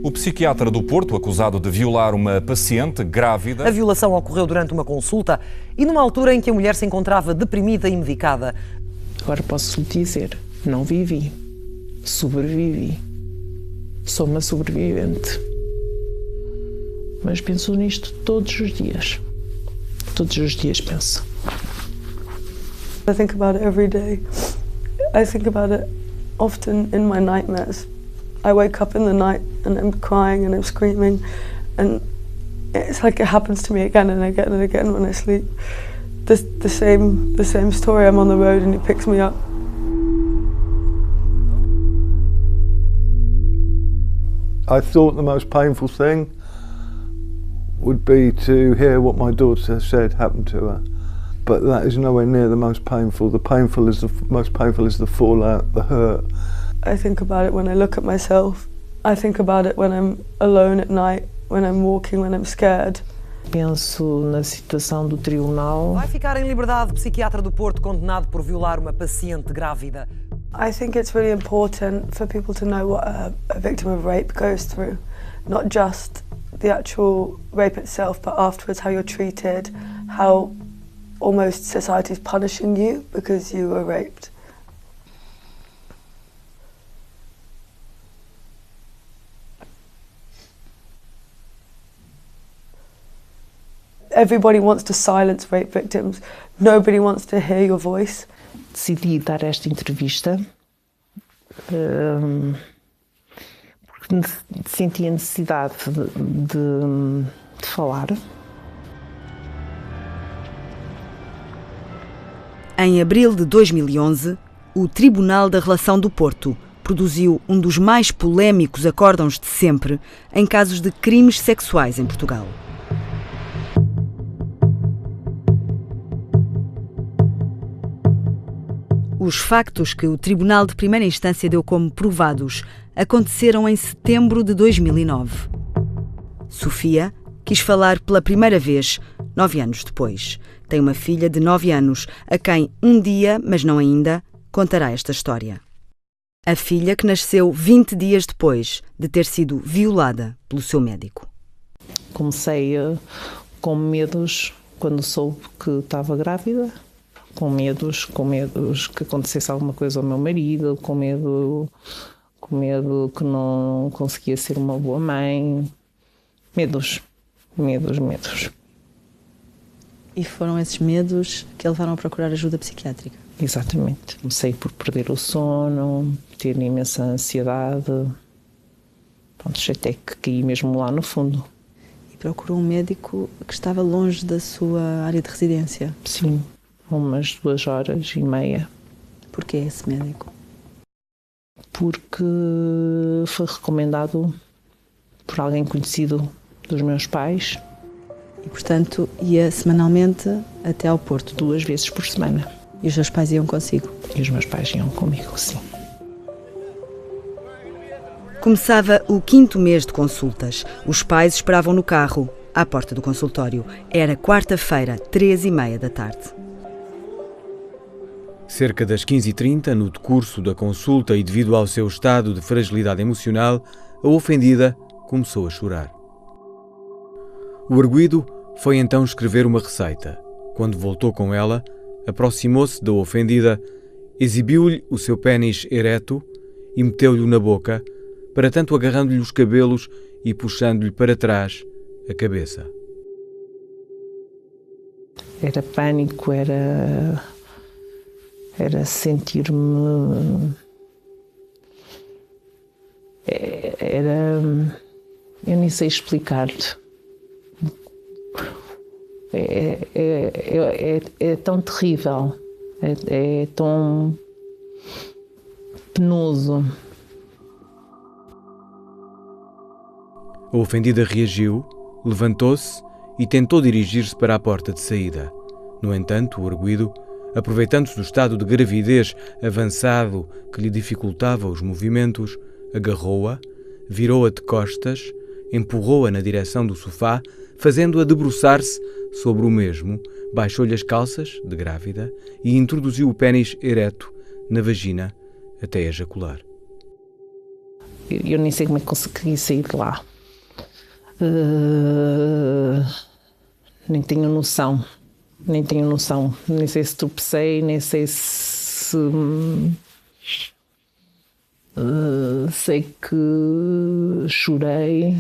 O psiquiatra do Porto, acusado de violar uma paciente grávida... A violação ocorreu durante uma consulta e numa altura em que a mulher se encontrava deprimida e medicada. Agora posso lhe dizer, não vivi, sobrevivi. Sou uma sobrevivente. Mas penso nisto todos os dias. Todos os dias penso. I think about it every day. I think about it often in my nightmares. I wake up in the night and I'm crying and I'm screaming, and it's like it happens to me again and again and again when I sleep. The same story. I'm on the road and he picks me up. I thought the most painful thing would be to hear what my daughter said happened to her, but that is nowhere near the most painful. The most painful is the fallout, the hurt. I think about it when I look at myself. I think about it when I'm alone at night, when I'm walking, when I'm scared. Penso na situação do tribunal. Vai ficar em liberdade o psiquiatra do Porto condenado por violar uma paciente grávida. I think it's really important for people to know what a victim of rape goes through. Not just the actual rape itself, but afterwards how you're treated, how almost society is punishing you because you were raped. Everybody wants to silence rape victims. Nobody wants to hear your voice. Decidi dar esta entrevista porque senti a necessidade de falar. Em abril de 2011, o Tribunal da Relação do Porto produziu um dos mais polémicos acórdãos de sempre em casos de crimes sexuais em Portugal. Os factos que o Tribunal de Primeira Instância deu como provados aconteceram em setembro de 2009. Sofia quis falar pela primeira vez 9 anos depois. Tem uma filha de 9 anos, a quem um dia, mas não ainda, contará esta história. A filha que nasceu 20 dias depois de ter sido violada pelo seu médico. Comecei com medos quando soube que estava grávida. Com medos que acontecesse alguma coisa ao meu marido, com medo que não conseguia ser uma boa mãe. Medos. E foram esses medos que a levaram a procurar ajuda psiquiátrica? Exatamente. Comecei por perder o sono, ter imensa ansiedade. Pronto, até que caí mesmo lá no fundo. E procurou um médico que estava longe da sua área de residência? Sim. Umas 2h30. Porquê esse médico? Porque foi recomendado por alguém conhecido dos meus pais. E, portanto, ia semanalmente até ao Porto? 2 vezes por semana. E os seus pais iam consigo? E os meus pais iam comigo, sim. Começava o 5º mês de consultas. Os pais esperavam no carro, à porta do consultório. Era quarta-feira, 3h30 da tarde. Cerca das 15h30, no decurso da consulta e devido ao seu estado de fragilidade emocional, a ofendida começou a chorar. O arguido foi então escrever uma receita. Quando voltou com ela, aproximou-se da ofendida, exibiu-lhe o seu pénis ereto e meteu-lhe na boca, para tanto agarrando-lhe os cabelos e puxando-lhe para trás a cabeça. Era pânico, era sentir-me... Eu nem sei explicar-te. É tão terrível, é tão penoso. A ofendida reagiu, levantou-se e tentou dirigir-se para a porta de saída. No entanto, o arguido, aproveitando-se do estado de gravidez avançado que lhe dificultava os movimentos, agarrou-a, virou-a de costas, empurrou-a na direção do sofá, fazendo-a debruçar-se sobre o mesmo, baixou-lhe as calças, de grávida, e introduziu o pénis ereto na vagina até ejacular. eu nem sei como é que consegui sair de lá. Nem tenho noção. Nem sei se tropecei, nem sei se... sei que chorei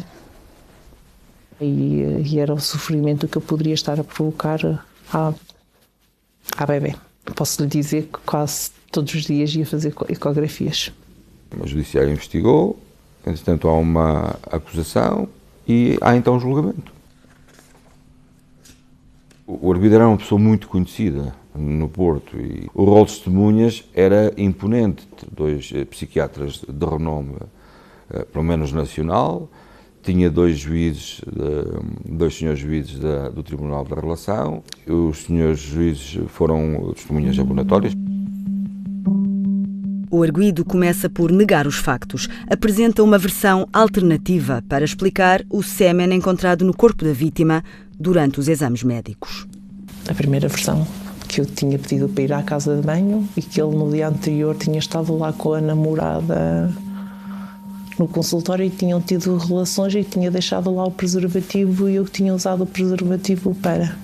e era o sofrimento que eu poderia estar a provocar à bebê. Posso lhe dizer que quase todos os dias ia fazer ecografias. O judiciário investigou, entretanto há uma acusação e há então julgamento. O arguido era uma pessoa muito conhecida no Porto e o rol de testemunhas era imponente. 2 psiquiatras de renome, pelo menos nacional, tinha 2 juízes, 2 senhores juízes do Tribunal da Relação. Os senhores juízes foram testemunhas abonatórias. O arguido começa por negar os factos. Apresenta uma versão alternativa para explicar o sêmen encontrado no corpo da vítima durante os exames médicos. A primeira versão, que eu tinha pedido para ir à casa de banho e que ele no dia anterior tinha estado lá com a namorada no consultório e tinham tido relações e tinha deixado lá o preservativo e eu tinha usado o preservativo para...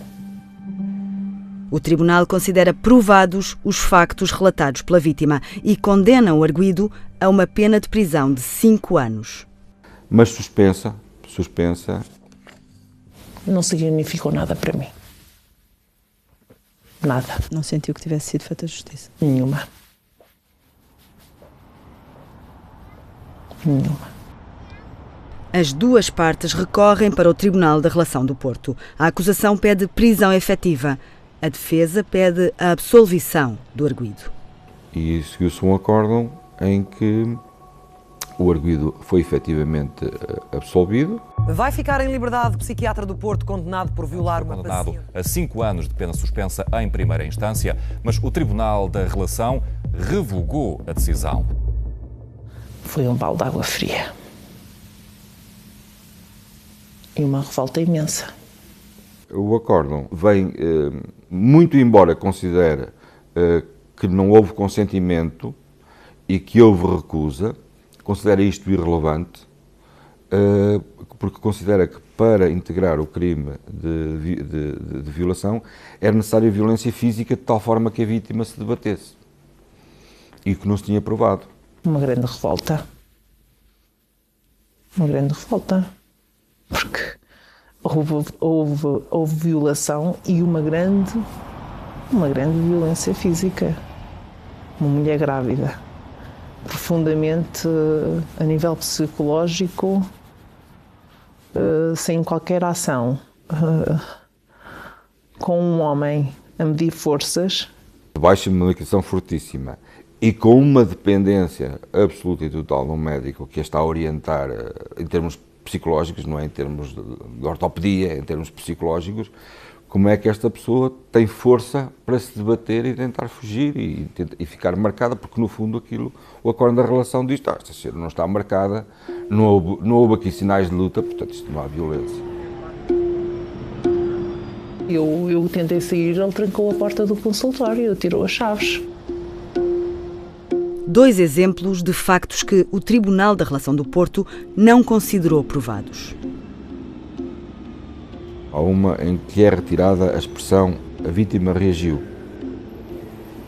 O tribunal considera provados os factos relatados pela vítima e condena o arguido a uma pena de prisão de 5 anos. Mas suspensa. Não significou nada para mim. Nada. Não sentiu que tivesse sido feita justiça? Nenhuma. As 2 partes recorrem para o Tribunal da Relação do Porto. A acusação pede prisão efetiva. A defesa pede a absolvição do arguido. E seguiu-se um acórdão em que o arguido foi efetivamente absolvido. Vai ficar em liberdade o psiquiatra do Porto condenado por violar uma paciente. Condenado a 5 anos de pena suspensa em primeira instância, mas o Tribunal da Relação revogou a decisão. Foi um balde de água fria. E uma revolta imensa. O acórdão vem, muito embora considere que não houve consentimento e que houve recusa, considera isto irrelevante, porque considera que para integrar o crime de violação era necessária violência física de tal forma que a vítima se debatesse e que não se tinha provado. Uma grande revolta. Porque houve violação e uma grande violência física. Uma mulher grávida, profundamente a nível psicológico, sem qualquer ação, com um homem a medir forças. Baixa medicação fortíssima e com uma dependência absoluta e total de um médico que a está a orientar em termos psicológicos, não é em termos de ortopedia, em termos psicológicos, como é que esta pessoa tem força para se debater e tentar fugir e ficar marcada, porque no fundo aquilo, o acórdão da relação diz, esta cena não está marcada, não houve aqui sinais de luta, portanto isto não há violência. Eu tentei sair, ele trancou a porta do consultório, tirou as chaves. 2 exemplos de factos que o Tribunal da Relação do Porto não considerou provados. Há uma em que é retirada a expressão a vítima reagiu.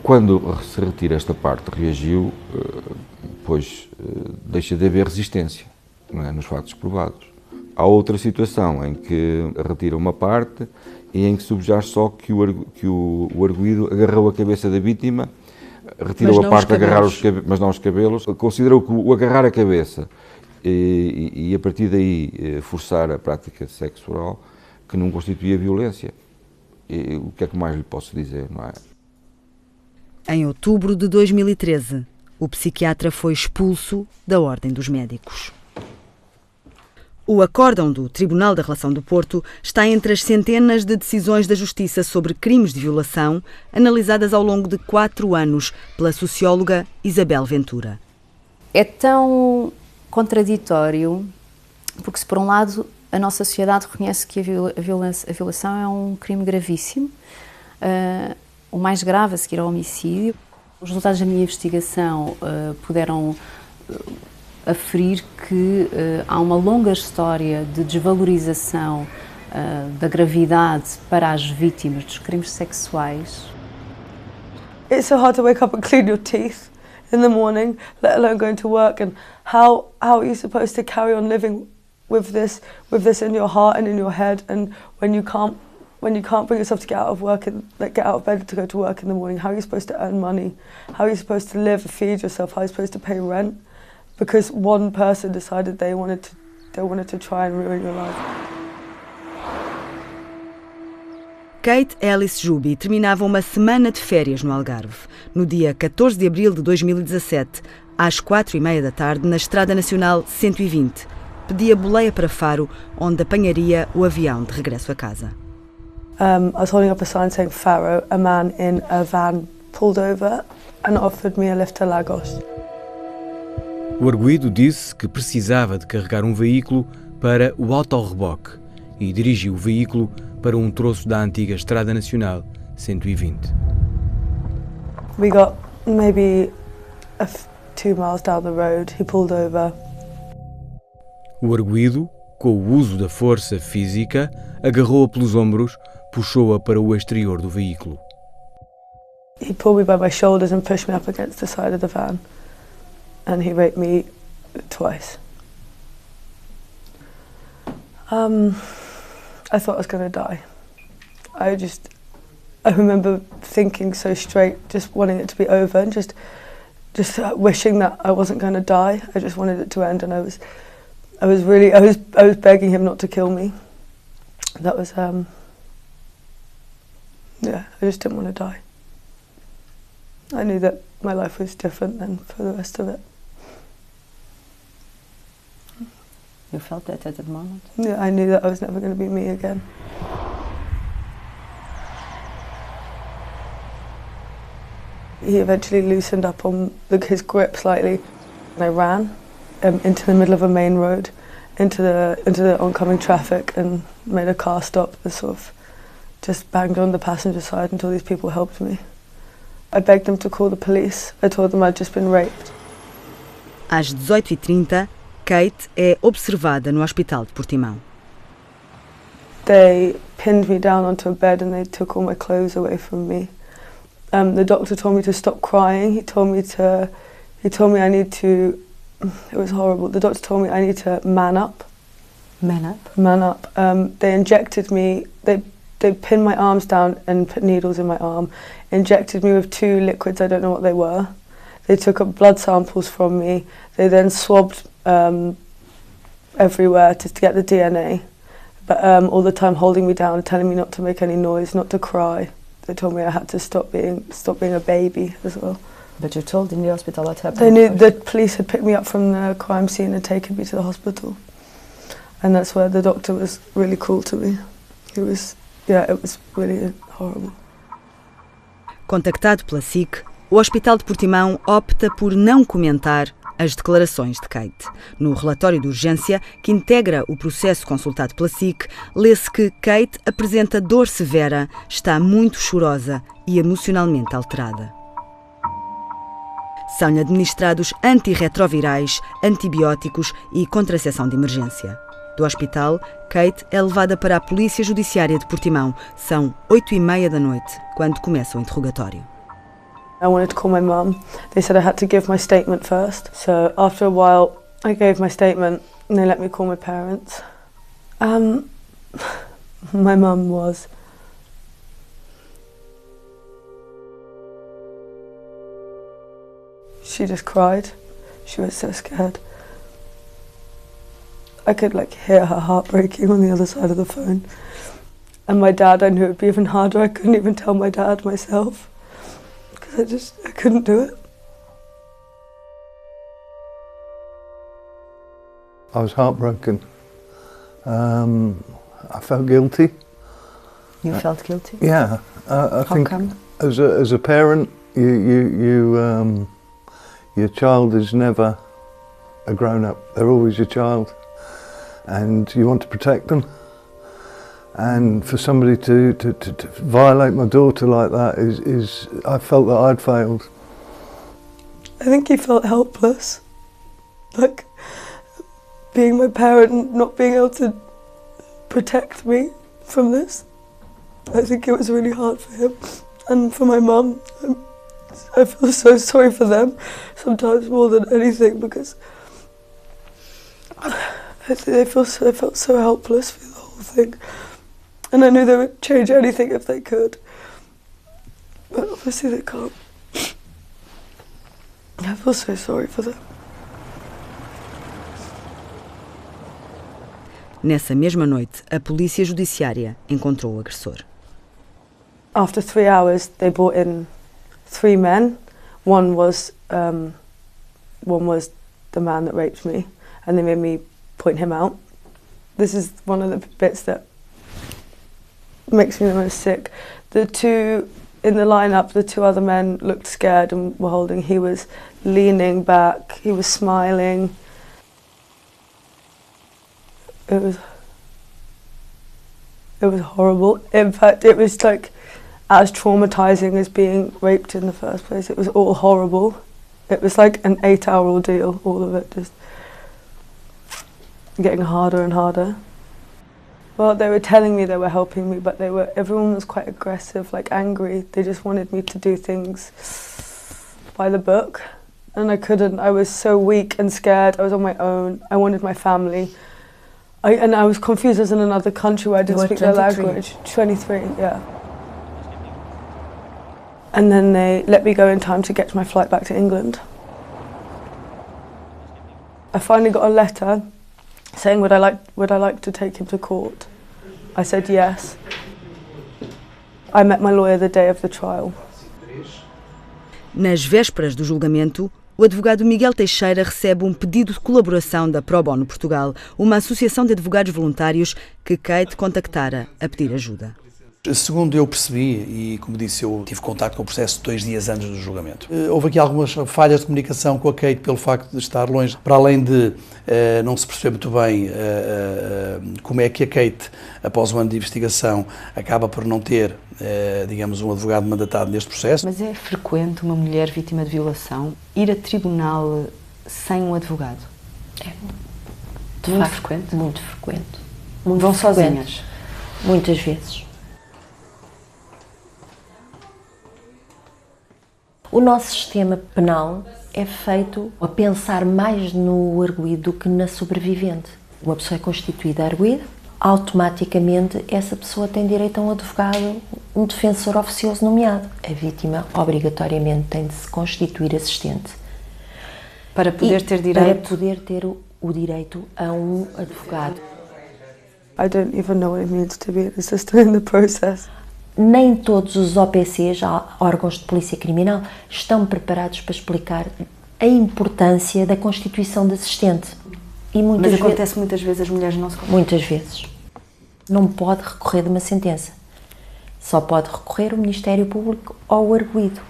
Quando se retira esta parte reagiu, pois deixa de haver resistência, não é, nos factos provados. Há outra situação em que retira uma parte e em que subjaz só que o arguido agarrou a cabeça da vítima, retirou a parte de agarrar os cabelos, mas não os cabelos, considerou que o agarrar a cabeça e a partir daí forçar a prática sexual que não constituía violência. E o que é que mais lhe posso dizer, não é? Em outubro de 2013, o psiquiatra foi expulso da Ordem dos Médicos. O acórdão do Tribunal da Relação do Porto está entre as centenas de decisões da Justiça sobre crimes de violação analisadas ao longo de 4 anos pela socióloga Isabel Ventura. É tão contraditório, porque se por um lado a nossa sociedade reconhece que a violação é um crime gravíssimo, o mais grave a seguir ao homicídio. Os resultados da minha investigação puderam aferir que há uma longa história de desvalorização da gravidade para as vítimas dos crimes sexuais. It's so hard to wake up and clean your teeth in the morning, let alone going to work, and how are you supposed to carry on living with this in your heart and in your head, and when you can't bring yourself to get out of work and get out of bed to go to work in the morning, how are you supposed to earn money? How are you supposed to live, feed yourself? How are you supposed to pay rent? Because one person decided they wanted to try and ruin your life. Kate Ellis Juby terminava uma semana de férias no Algarve. No dia 14 de abril de 2017, às 4h30 da tarde, na Estrada Nacional 120, pedia boleia para Faro, onde apanharia o avião de regresso a casa. I was holding up a sign saying Faro. A man in a van pulled over and offered me a lift to Lagos. O arguido disse que precisava de carregar um veículo para o autorreboque e dirigiu o veículo para um troço da antiga Estrada Nacional 120. We got maybe 2 miles down the road. He pulled over. O arguido, com o uso da força física, agarrou-a pelos ombros, puxou-a para o exterior do veículo. He pulled me by my shoulders and pushed me up against the side of the van, and he raped me twice. I thought I was going to die. I remember thinking so straight, just wanting it to be over, and just wishing that I wasn't going to die. I just wanted it to end, and I was begging him not to kill me. That was I just didn't want to die. I knew that my life was different than for the rest of it. You felt that at that moment? Yeah, I knew that I was never going to be me again. He eventually loosened up on his grip slightly, and I ran into the middle of a main road, into the oncoming traffic, and made a car stop and sort of just banged on the passenger side until these people helped me. I begged them to call the police. I told them I'd just been raped. Às 18h30, Kate é observada no Hospital de Portimão. They pinned me down onto a bed and they took all my clothes away from me. The doctor told me to stop crying. He told me I need to. It was horrible. The doctor told me I need to man up. Man up? Man up. They injected me. They pinned my arms down and put needles in my arm. Injected me with 2 liquids. I don't know what they were. They took up blood samples from me. They then swabbed everywhere to get the DNA. But all the time holding me down, telling me not to make any noise, not to cry. They told me I had to stop being a baby as well. But you're told in the hospital what happened? They knew the police had picked me up from the crime scene and taken me to the hospital. And that's where the doctor was really cruel to me. It was really horrible. Contactado pela SIC, o Hospital de Portimão opta por não comentar as declarações de Kate. No relatório de urgência, que integra o processo consultado pela SIC, lê-se que Kate apresenta dor severa, está muito chorosa e emocionalmente alterada. São-lhe administrados antirretrovirais, antibióticos e contracepção de emergência. Do hospital, Kate é levada para a Polícia Judiciária de Portimão. São 8h30 da noite, quando começa o interrogatório. I wanted to call my mum. They said I had to give my statement first. So after a while, I gave my statement and they let me call my parents. My mum was... She just cried. She was so scared. I could hear her heart breaking on the other side of the phone. And my dad, I knew it would be even harder. I couldn't even tell my dad myself. Because I couldn't do it. I was heartbroken. I felt guilty. You felt guilty? Yeah. I think come? As a parent, your child is never a grown-up. They're always your child. And you want to protect them. And for somebody to violate my daughter like that is I felt that I'd failed. I think he felt helpless. being my parent and not being able to protect me from this. I think it was really hard for him and for my mum. I feel so sorry for them sometimes more than anything because I felt so helpless through the whole thing, and I knew they would change anything if they could, but obviously they can't. I feel so sorry for them. Nessa mesma noite, a polícia judiciária encontrou o agressor. After 3 hours, they brought in 3 men. One was the man that raped me, and they made me point him out. This is one of the bits that makes me the most sick. The two in the lineup, the 2 other men looked scared and were holding. He was leaning back. He was smiling. It was horrible. In fact, it was like as traumatizing as being raped in the first place. It was all horrible. It was like an 8-hour ordeal, all of it just getting harder and harder. Well, they were telling me they were helping me, but everyone was quite aggressive, like angry. They just wanted me to do things by the book, and I couldn't. I was so weak and scared. I was on my own. I wanted my family. I was confused. I was in another country where I didn't speak their language. 23, yeah. And then they let me go in time to get my flight back to England. I finally got a letter saying would I like to take him to court. I said yes. I met my lawyer the day of the trial. Nas vésperas do julgamento, o advogado Miguel Teixeira recebe um pedido de colaboração da Pro Bono Portugal, uma associação de advogados voluntários que Kate contactara a pedir ajuda. Segundo eu percebi, e como disse, eu tive contacto com o processo 2 dias antes do julgamento. Houve aqui algumas falhas de comunicação com a Kate pelo facto de estar longe, para além de não se perceber muito bem como é que a Kate, após um ano de investigação, acaba por não ter, digamos, um advogado mandatado neste processo. Mas é frequente uma mulher vítima de violação ir a tribunal sem um advogado? É. Muito frequente? Muito frequente. Vão sozinhas? Muitas vezes. O nosso sistema penal é feito a pensar mais no arguido do que na sobrevivente. Uma pessoa é constituída arguida, automaticamente essa pessoa tem direito a um advogado, um defensor oficioso nomeado. A vítima, obrigatoriamente, tem de se constituir assistente. Para poder ter direito? Para poder ter o direito a um advogado. I don't even know what it means to be an assistant in the process. Nem todos os OPCs, órgãos de polícia criminal, estão preparados para explicar a importância da constituição de assistente. E mas acontece muitas vezes, as mulheres não se conseguem. Muitas vezes. Não pode recorrer de uma sentença. Só pode recorrer o Ministério Público ao arguido.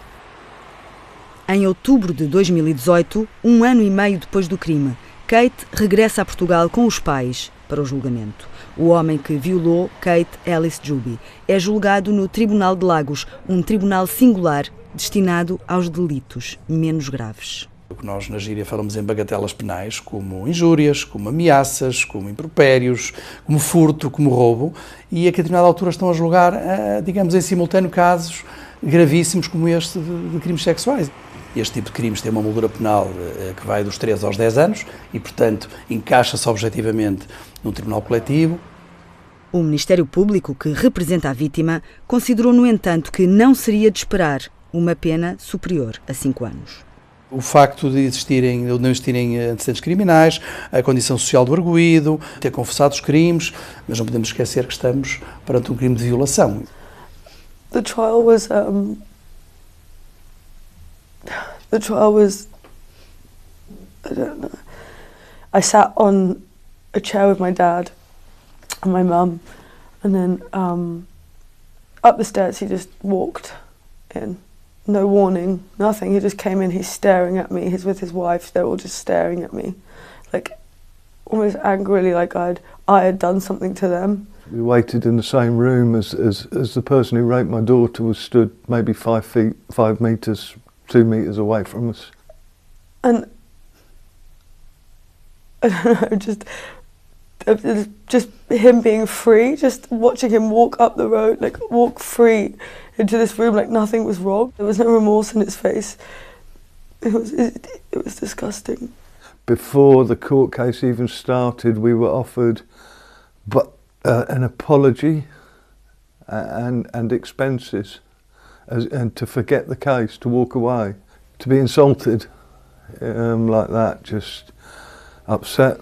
Em outubro de 2018, 1 ano e meio depois do crime, Kate regressa a Portugal com os pais para o julgamento. O homem que violou Kate Ellis Juby é julgado no Tribunal de Lagos, um tribunal singular destinado aos delitos menos graves. Nós na gíria falamos em bagatelas penais, como injúrias, como ameaças, como impropérios, como furto, como roubo, e a que a determinada altura estão a julgar, digamos, em simultâneo casos gravíssimos como este de crimes sexuais. Este tipo de crimes tem uma moldura penal que vai dos 3 aos 10 anos e, portanto, encaixa-se objetivamente num tribunal coletivo. O Ministério Público, que representa a vítima, considerou, no entanto, que não seria de esperar uma pena superior a 5 anos. O facto de não existirem antecedentes criminais, a condição social do arguido, ter confessado os crimes, mas não podemos esquecer que estamos perante um crime de violação. The trial was I don't know. I sat on a chair with my dad and my mum, and then up the stairs he just walked in. No warning, nothing. He just came in, he's staring at me, he's with his wife, they're all just staring at me, like almost angrily, like I had done something to them. We waited in the same room as the person who raped my daughter was stood maybe 5 metres, 2 metres away from us. And I don't know, just him being free, just watching him walk up the road, like walk free into this room like nothing was wrong. There was no remorse in his face. It was disgusting. Before the court case even started, we were offered an apology and expenses, and to forget the case, to walk away. To be insulted like that just upset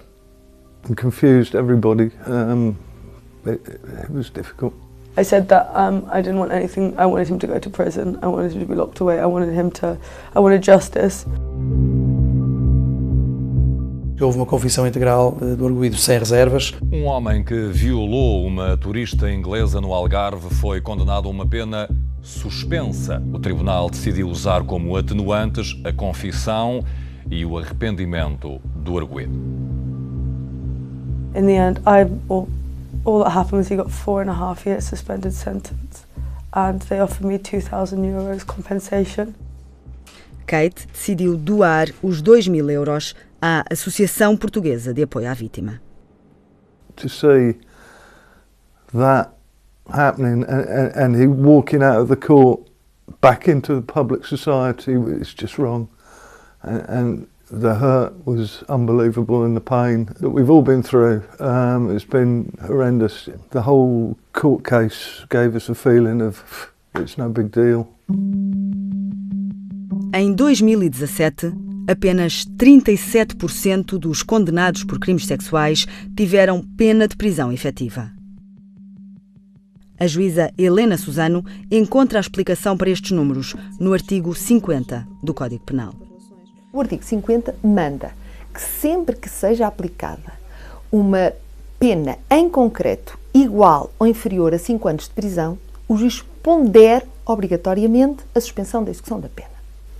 and confused everybody. It was difficult. I said that I didn't want anything. I wanted him to go to prison. I wanted him to be locked away. I wanted justice. Houve uma confissão integral do arguido sem reservas. Um homem que violou uma turista inglesa no Algarve foi condenado a uma pena suspensa. O tribunal decidiu usar como atenuantes a confissão e o arrependimento do arguido. In the end, all that happened was he got 4.5 years suspended sentence, and they offered me €2,000 compensation. Kate decidiu doar os 2.000 euros à Associação Portuguesa de Apoio à Vítima. To see that happening and he walking out of the court back into the public society, it's just wrong. And the hurt was unbelievable, and the pain that we've all been through, it's been horrendous. The whole court case gave us a feeling of it's no big deal. Em 2017, apenas 37% dos condenados por crimes sexuais tiveram pena de prisão efetiva. A juíza Helena Susano encontra a explicação para estes números no artigo 50 do Código Penal. O artigo 50 manda que sempre que seja aplicada uma pena em concreto igual ou inferior a 5 anos de prisão, o juiz pondere obrigatoriamente a suspensão da execução da pena.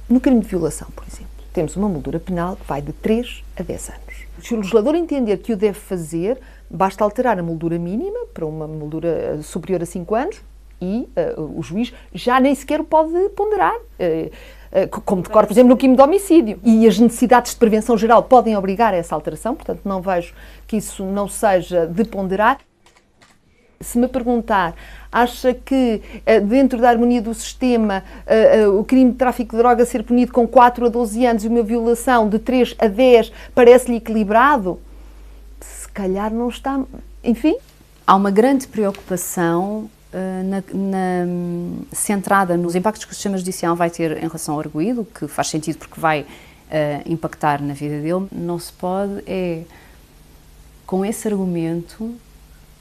No crime de violação, por exemplo, temos uma moldura penal que vai de 3 a 10 anos. Se o legislador entender que o deve fazer, basta alterar a moldura mínima para uma moldura superior a 5 anos e o juiz já nem sequer o pode ponderar, como decorre, por exemplo, no crime de homicídio. E as necessidades de prevenção geral podem obrigar a essa alteração, portanto não vejo que isso não seja de ponderar. Se me perguntar, acha que dentro da harmonia do sistema o crime de tráfico de droga ser punido com 4 a 12 anos e uma violação de 3 a 10 parece-lhe equilibrado? Se calhar não está... Enfim. Há uma grande preocupação centrada nos impactos que o sistema judicial vai ter em relação ao arguido, que faz sentido porque vai impactar na vida dele. Não se pode, com esse argumento,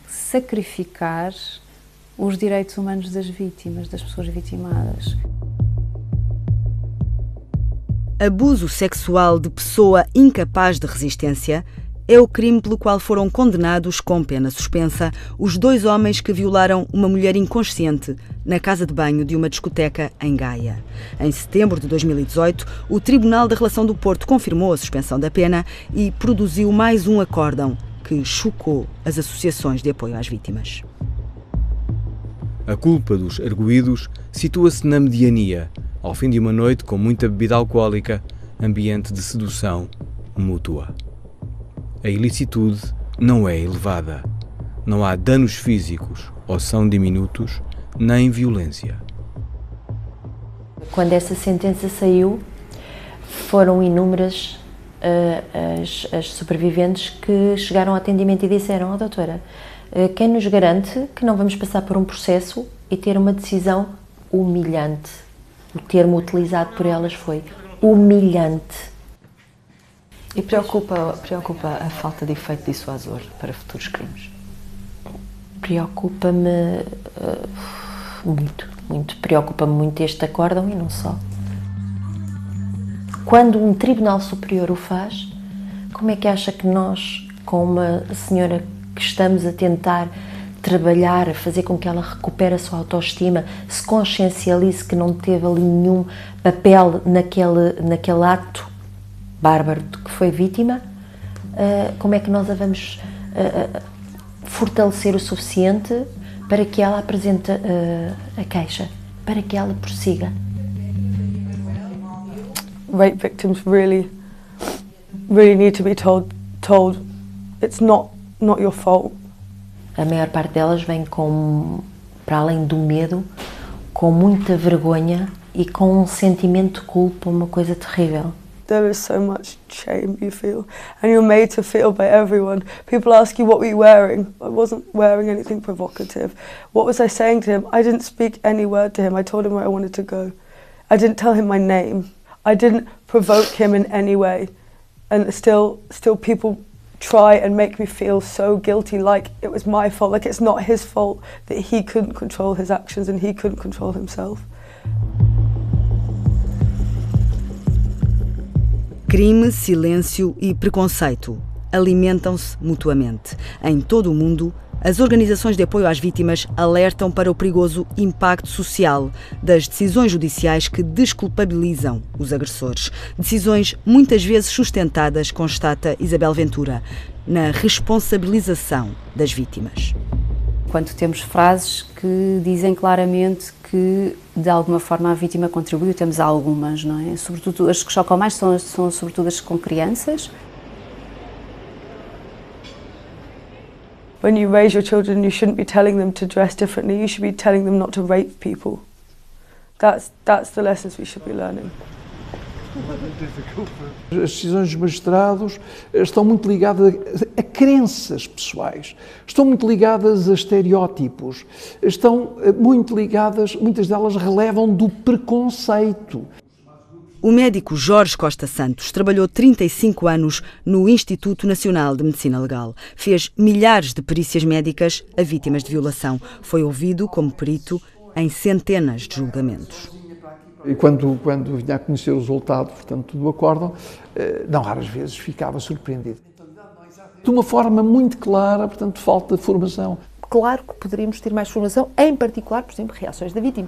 sacrificar os direitos humanos das vítimas, das pessoas vitimadas. Abuso sexual de pessoa incapaz de resistência é o crime pelo qual foram condenados com pena suspensa os 2 homens que violaram uma mulher inconsciente na casa de banho de uma discoteca em Gaia. Em setembro de 2018, o Tribunal da Relação do Porto confirmou a suspensão da pena e produziu mais um acórdão que chocou as associações de apoio às vítimas. A culpa dos arguidos situa-se na mediania, ao fim de uma noite com muita bebida alcoólica, ambiente de sedução mútua. A ilicitude não é elevada. Não há danos físicos ou são diminutos, nem violência. Quando essa sentença saiu, foram inúmeras as sobreviventes que chegaram ao atendimento e disseram: "Oh, doutora, quem nos garante que não vamos passar por um processo e ter uma decisão humilhante?" O termo utilizado por elas foi humilhante. E preocupa a falta de efeito dissuasor para futuros crimes? Preocupa-me muito. Preocupa-me muito este acórdão e não só. Quando um tribunal superior o faz, como é que acha que nós, com uma senhora que estamos a tentar trabalhar, a fazer com que ela recupere a sua autoestima, se consciencialize que não teve ali nenhum papel naquele ato bárbaro de que foi vítima, como é que nós a vamos fortalecer o suficiente para que ela apresente a queixa, para que ela prossiga? Rape victims really need to be told told it's not your fault. A maior parte delas vem para além do medo, com muita vergonha e com um sentimento de culpa, uma coisa terrível. There is so much shame you feel, and you're made to feel by everyone. People ask you, what were you wearing? I wasn't wearing anything provocative. What was I saying to him? I didn't speak any word to him. I told him where I wanted to go. I didn't tell him my name. I didn't provoke him in any way. And still people try and make me feel so guilty, like it was my fault, like it's not his fault that he couldn't control his actions and he couldn't control himself. Crime, silêncio e preconceito alimentam-se mutuamente. Em todo o mundo, as organizações de apoio às vítimas alertam para o perigoso impacto social das decisões judiciais que desculpabilizam os agressores. Decisões muitas vezes sustentadas, constata Isabel Ventura, na responsabilização das vítimas. Quando temos frases que dizem claramente que, de alguma forma, a vítima contribuiu, temos algumas, não é? Sobretudo, as que chocam mais são sobretudo as com crianças. When you raise your children, you shouldn't be telling them to dress differently. You should be telling them not to rape people. That's the lessons we should be learning. As decisões dos magistrados estão muito ligadas a crenças pessoais, estão muito ligadas a estereótipos, estão muito ligadas, muitas delas relevam do preconceito. O médico Jorge Costa Santos trabalhou 35 anos no Instituto Nacional de Medicina Legal. Fez milhares de perícias médicas a vítimas de violação. Foi ouvido como perito em centenas de julgamentos. E quando vinha a conhecer o resultado, portanto, do acórdão, não raras vezes ficava surpreendido. De uma forma muito clara, portanto, falta de formação. Claro que poderíamos ter mais formação, em particular, por exemplo, reações da vítima.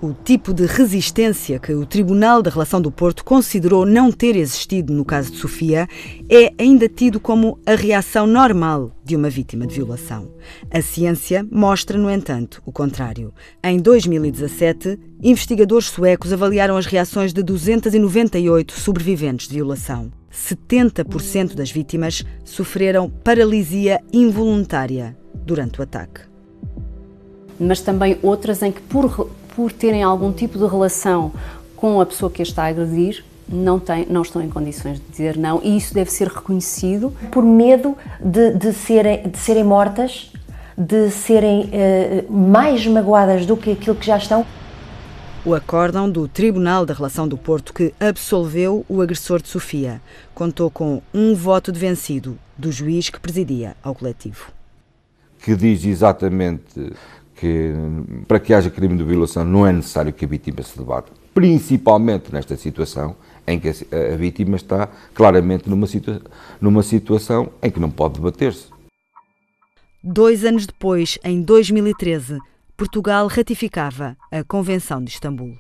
O tipo de resistência que o Tribunal da Relação do Porto considerou não ter existido no caso de Sofia é ainda tido como a reação normal de uma vítima de violação. A ciência mostra, no entanto, o contrário. Em 2017, investigadores suecos avaliaram as reações de 298 sobreviventes de violação. 70% das vítimas sofreram paralisia involuntária durante o ataque. Mas também outras em que, por terem algum tipo de relação com a pessoa que a está a agredir, não estão em condições de dizer não, e isso deve ser reconhecido. Por medo de serem mortas, de serem mais magoadas do que aquilo que já estão. O acórdão do Tribunal da Relação do Porto, que absolveu o agressor de Sofia, contou com um voto de vencido do juiz que presidia ao coletivo. Que diz exatamente que para que haja crime de violação não é necessário que a vítima se debata, principalmente nesta situação em que a vítima está claramente numa situação em que não pode debater-se. 2 anos depois, em 2013, Portugal ratificava a Convenção de Istambul.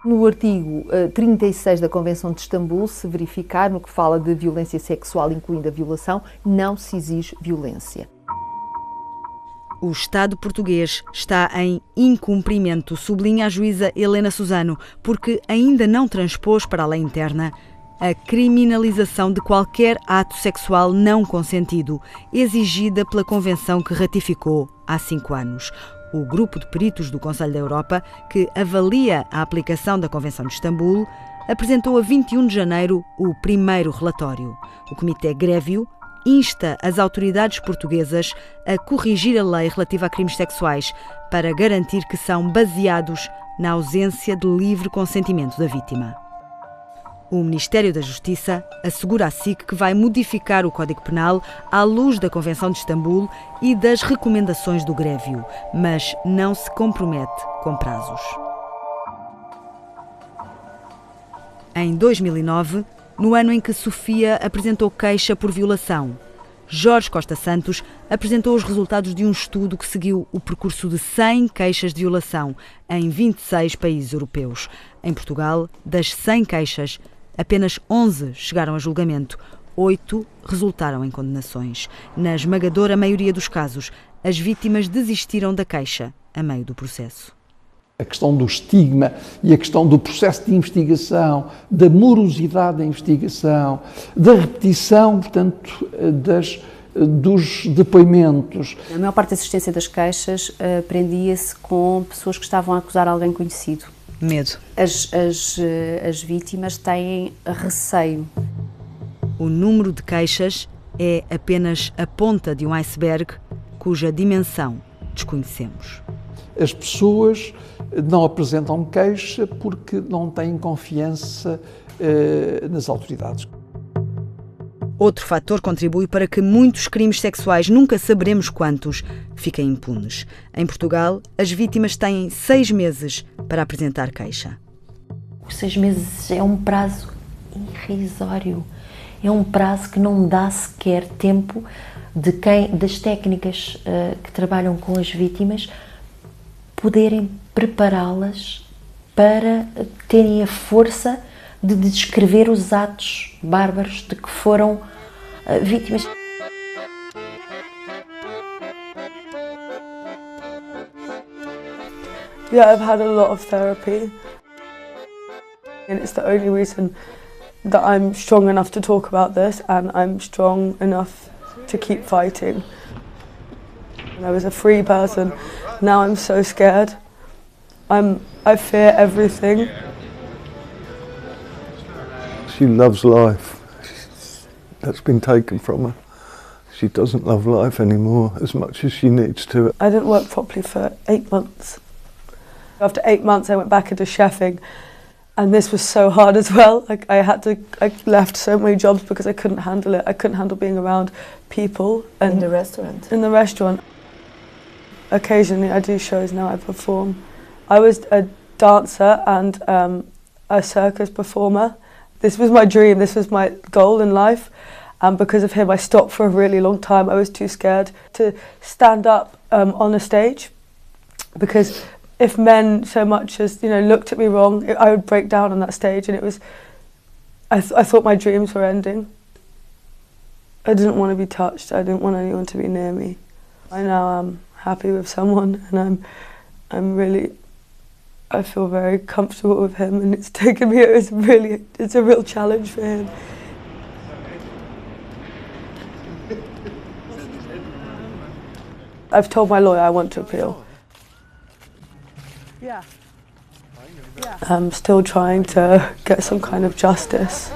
No artigo 36 da Convenção de Istambul, se verificar no que fala de violência sexual, incluindo a violação, não se exige violência. O Estado português está em incumprimento, sublinha a juíza Helena Susano, porque ainda não transpôs para a lei interna a criminalização de qualquer ato sexual não consentido, exigida pela Convenção que ratificou há 5 anos. O grupo de peritos do Conselho da Europa, que avalia a aplicação da Convenção de Istambul, apresentou a 21 de janeiro o primeiro relatório. O Comitê Grevio insta as autoridades portuguesas a corrigir a lei relativa a crimes sexuais para garantir que são baseados na ausência de livre consentimento da vítima. O Ministério da Justiça assegura à SIC que vai modificar o Código Penal à luz da Convenção de Istambul e das recomendações do Grevio, mas não se compromete com prazos. Em 2009, no ano em que Sofia apresentou queixa por violação, Jorge Costa Santos apresentou os resultados de um estudo que seguiu o percurso de 100 queixas de violação em 26 países europeus. Em Portugal, das 100 queixas, apenas 11 chegaram a julgamento, 8 resultaram em condenações. Na esmagadora maioria dos casos, as vítimas desistiram da queixa a meio do processo. A questão do estigma e a questão do processo de investigação, da morosidade da investigação, da repetição, portanto, dos depoimentos. A maior parte da assistência das queixas prendia-se com pessoas que estavam a acusar alguém conhecido. Medo. As vítimas têm receio. O número de queixas é apenas a ponta de um iceberg cuja dimensão desconhecemos. As pessoas não apresentam queixa porque não têm confiança nas autoridades. Outro fator contribui para que muitos crimes sexuais, nunca saberemos quantos, fiquem impunes. Em Portugal, as vítimas têm 6 meses para apresentar queixa. Os 6 meses é um prazo irrisório. É um prazo que não dá sequer tempo das técnicas que trabalham com as vítimas poderem prepará-las para terem a força de descrever os atos bárbaros de que foram vítimas. Yeah, I've had a lot of therapy, and it's the only reason that I'm strong enough to talk about this, and I'm strong enough to keep fighting. I was a free person, now I'm so scared. I fear everything. She loves life. That's been taken from her. She doesn't love life anymore as much as she needs to. I didn't work properly for 8 months. After 8 months I went back into chefing, and this was so hard as well. I left so many jobs because I couldn't handle it. I couldn't handle being around people. And in the restaurant? In the restaurant. Occasionally I do shows now, I perform. I was a dancer and a circus performer. This was my dream, this was my goal in life, and because of him I stopped for a really long time. I was too scared to stand up on a stage, because if men so much as looked at me wrong, I would break down on that stage, and it was, I thought my dreams were ending. I didn't want to be touched, I didn't want anyone to be near me. I now am happy with someone, and I feel very comfortable with him, and it's taken me, it's a real challenge for him. I've told my lawyer I want to appeal. I'm still trying to get some kind of justice.